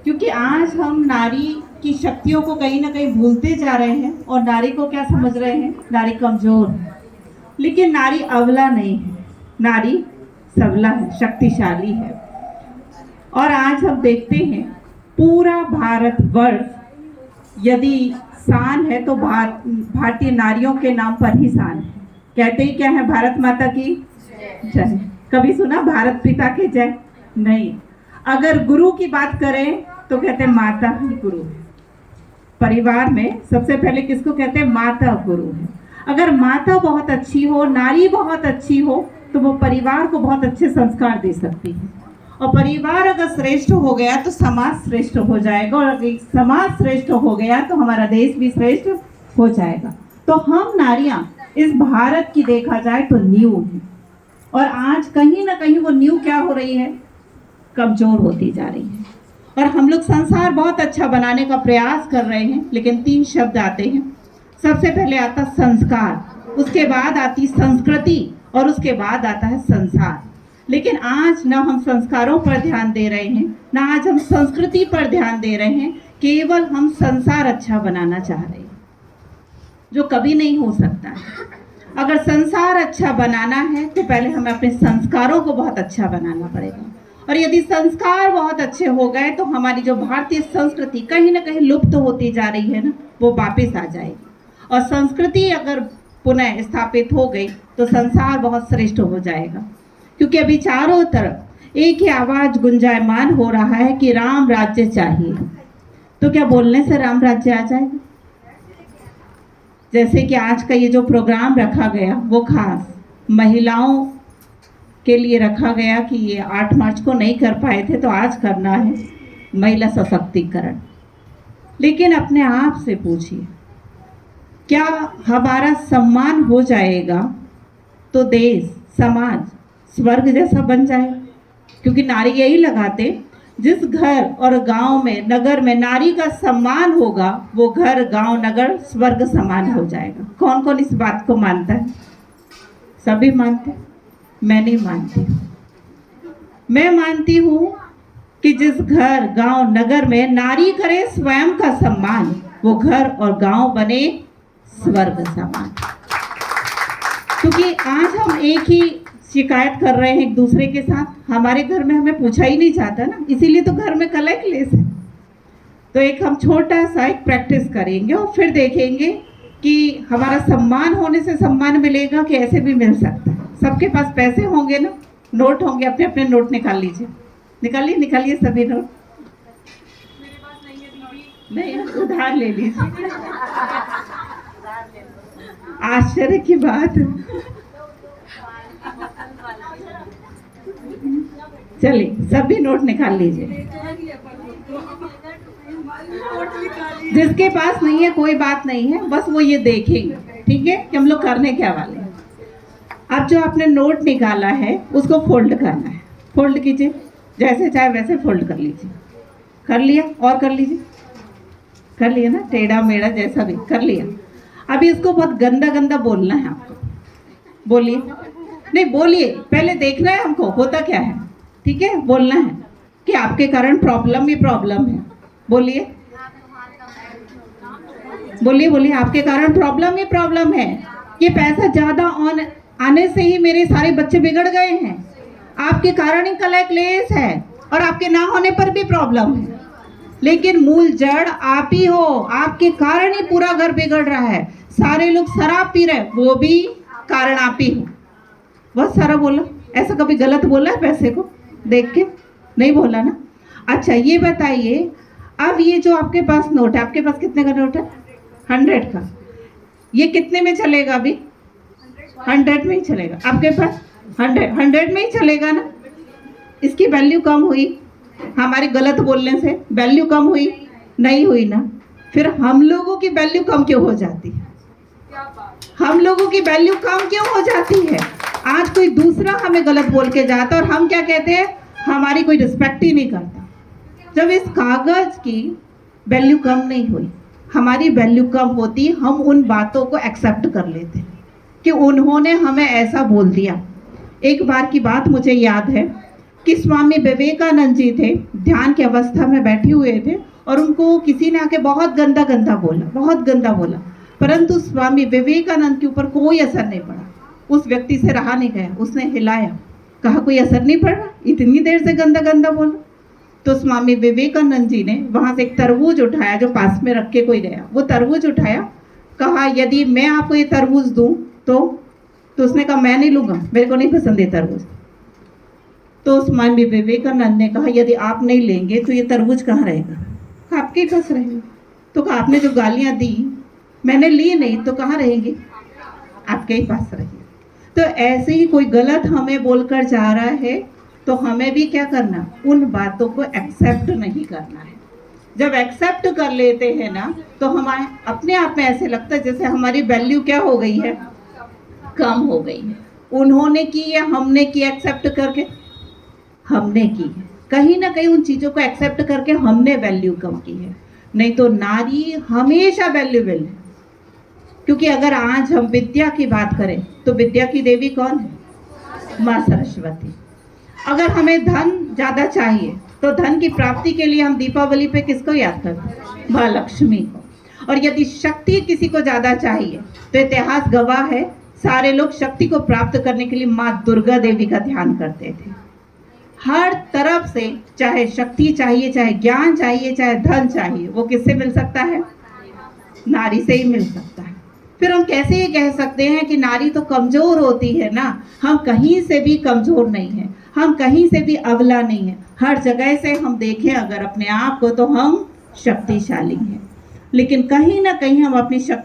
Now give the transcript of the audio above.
क्योंकि आज हम नारी की शक्तियों को कहीं ना कहीं भूलते जा रहे हैं और नारी को क्या समझ रहे हैं, नारी कमजोर है। लेकिन नारी अबला नहीं है, नारी सबला है, शक्तिशाली है। और आज हम देखते हैं पूरा भारतवर्ष यदि शान है तो भारतीय नारियों के नाम पर ही शान है। कहते ही क्या है, भारत माता की जय। कभी सुना भारत पिता की जय? नहीं। अगर गुरु की बात करें तो कहते हैं माता ही गुरु है। परिवार में सबसे पहले किसको कहते हैं? माता गुरु है। अगर माता बहुत अच्छी हो, नारी बहुत अच्छी हो, तो वो परिवार को बहुत अच्छे संस्कार दे सकती है। और परिवार अगर श्रेष्ठ हो गया तो समाज श्रेष्ठ हो जाएगा, और अगर समाज श्रेष्ठ हो गया तो हमारा देश भी श्रेष्ठ हो जाएगा। तो हम नारियां इस भारत की देखा जाए तो नींव है, और आज कहीं ना कहीं वो नींव क्या हो रही है? कमजोर होती जा रही है। और हम लोग संसार बहुत अच्छा बनाने का प्रयास कर रहे हैं, लेकिन 3 शब्द आते हैं। सबसे पहले आता संस्कार, उसके बाद आती संस्कृति, और उसके बाद आता है संसार। लेकिन आज ना हम संस्कारों पर ध्यान दे रहे हैं, ना आज हम संस्कृति पर ध्यान दे रहे हैं, केवल हम संसार अच्छा बनाना चाह रहे हैं, जो कभी नहीं हो सकता है। अगर संसार अच्छा बनाना है तो पहले हमें अपने संस्कारों को बहुत अच्छा बनाना पड़ेगा। और यदि संस्कार बहुत अच्छे हो गए तो हमारी जो भारतीय संस्कृति कहीं ना कहीं लुप्त होती जा रही है ना, वो वापस आ जाएगी। और संस्कृति अगर पुनः स्थापित हो गई तो संसार बहुत श्रेष्ठ हो जाएगा। क्योंकि अभी चारों तरफ एक ही आवाज गुंजायमान हो रहा है कि राम राज्य चाहिए। तो क्या बोलने से राम राज्य आ जाएगा? जैसे कि आज का ये जो प्रोग्राम रखा गया वो खास महिलाओं के लिए रखा गया कि ये 8 मार्च को नहीं कर पाए थे तो आज करना है, महिला सशक्तिकरण। लेकिन अपने आप से पूछिए, क्या हमारा सम्मान हो जाएगा तो देश समाज स्वर्ग जैसा बन जाएगा? क्योंकि नारी यही लगाते, जिस घर और गांव में नगर में नारी का सम्मान होगा वो घर गांव नगर स्वर्ग समान हो जाएगा। कौन कौन इस बात को मानता है? सभी मानते हैं? मैं नहीं मानती। मैं मानती हूँ कि जिस घर गांव नगर में नारी करे स्वयं का सम्मान, वो घर और गांव बने स्वर्ग समान। क्योंकि आज हम एक ही शिकायत कर रहे हैं एक दूसरे के साथ, हमारे घर में हमें पूछा ही नहीं जाता ना, इसीलिए तो घर में कलह क्लेश है। तो एक हम छोटा सा एक प्रैक्टिस करेंगे और फिर देखेंगे कि हमारा सम्मान होने से सम्मान मिलेगा कि ऐसे भी मिल सकता है। सबके पास पैसे होंगे ना, नोट होंगे, अपने अपने नोट निकाल लीजिए, निकालिए सभी नोट। नहीं, उधार ले लीजिए। आश्चर्य की बात, चलिए सभी नोट निकाल लीजिए। जिसके पास नहीं है कोई बात नहीं है, बस वो ये देखेंगे, ठीक है, कि हम लोग करने क्या वाले हैं। अब जो आपने नोट निकाला है उसको फोल्ड करना है। फोल्ड कीजिए, जैसे चाहे वैसे फोल्ड कर लीजिए। कर लिया? और कर लीजिए। कर लिया ना, टेढ़ा मेढ़ा जैसा भी कर लिया। अभी इसको बहुत गंदा गंदा बोलना है आपको। बोलिए, नहीं बोलिए, पहले देखना है हमको होता क्या है, ठीक है? बोलना है कि आपके कारण प्रॉब्लम ही प्रॉब्लम है। बोलिए बोलिए बोलिए, आपके कारण प्रॉब्लम ही प्रॉब्लम है। ये पैसा ज्यादा ऑन आने से ही मेरे सारे बच्चे बिगड़ गए हैं। आपके कारण ही कलह क्लेश है, और आपके ना होने पर भी प्रॉब्लम है। लेकिन मूल जड़ आप ही हो, आपके कारण ही पूरा घर बिगड़ रहा है। सारे लोग शराब पी रहे, वो भी कारण आप ही हो। बहुत सारा बोला, ऐसा कभी गलत बोला है पैसे को देख के? नहीं बोला ना। अच्छा ये बताइए, अब ये जो आपके पास नोट है, आपके पास कितने का नोट है? 100 का। ये कितने में चलेगा? अभी 100 में ही चलेगा। आपके पास 100 में ही चलेगा ना। इसकी वैल्यू कम हुई हमारे गलत बोलने से? वैल्यू कम हुई? नहीं हुई ना। फिर हम लोगों की वैल्यू कम क्यों हो जाती है? हम लोगों की वैल्यू कम क्यों हो जाती है? आज कोई दूसरा हमें गलत बोल के जाता और हम क्या कहते हैं? हमारी कोई रिस्पेक्ट ही नहीं करता। जब इस कागज की वैल्यू कम नहीं हुई, हमारी वैल्यू कम होती, हम उन बातों को एक्सेप्ट कर लेते कि उन्होंने हमें ऐसा बोल दिया। एक बार की बात मुझे याद है, कि स्वामी विवेकानंद जी थे, ध्यान की अवस्था में बैठे हुए थे और उनको किसी ने आके बहुत गंदा गंदा बोला, बहुत गंदा बोला, परंतु स्वामी विवेकानंद के ऊपर कोई असर नहीं पड़ा। उस व्यक्ति से रहा नहीं गया, उसने हिलाया, कहा कोई असर नहीं पड़ रहा, इतनी देर से गंदा गंदा बोला। तो स्वामी विवेकानंद जी ने वहां से एक तरबूज उठाया जो पास में रख के कोई गया, वो तरबूज उठाया, कहा यदि मैं आपको ये तरबूज दूं तो उसने कहा मैं नहीं लूंगा, मेरे को नहीं पसंद ये तरबूज। तो स्वामी विवेकानंद ने कहा यदि आप नहीं लेंगे तो ये तरबूज कहाँ रहेगा, आपके ही पास रहेगा। तो कहा आपने जो गालियां दी मैंने ली नहीं तो कहाँ रहेंगे, आपके ही पास रहेगी। तो ऐसे ही कोई गलत हमें बोलकर जा रहा है तो हमें भी क्या करना, उन बातों को एक्सेप्ट नहीं करना है। जब एक्सेप्ट कर लेते हैं ना तो हमारे अपने आप में ऐसे लगता है जैसे हमारी वैल्यू क्या हो गई है, कम हो गई है। उन्होंने की या हमने की एक्सेप्ट करके, हमने की है। कहीं ना कहीं उन चीज़ों को एक्सेप्ट करके हमने वैल्यू कम की है। नहीं तो नारी हमेशा वैल्यूबल है। क्योंकि अगर आज हम विद्या की बात करें तो विद्या की देवी कौन है, माँ सरस्वती। अगर हमें धन ज़्यादा चाहिए तो धन की प्राप्ति के लिए हम दीपावली पे किसको याद करते हैं, माँ लक्ष्मी को। और यदि शक्ति किसी को ज़्यादा चाहिए तो इतिहास गवाह है सारे लोग शक्ति को प्राप्त करने के लिए माँ दुर्गा देवी का ध्यान करते थे। हर तरफ से चाहे शक्ति चाहिए, चाहे ज्ञान चाहिए, चाहे धन चाहिए, वो किससे मिल सकता है, नारी से ही मिल सकता है। फिर हम कैसे ये कह सकते हैं कि नारी तो कमज़ोर होती है ना, हम कहीं से भी कमज़ोर नहीं है, हम कहीं से भी अबला नहीं है। हर जगह से हम देखें अगर अपने आप को तो हम शक्तिशाली हैं, लेकिन कहीं ना कहीं हम अपनी शक्ति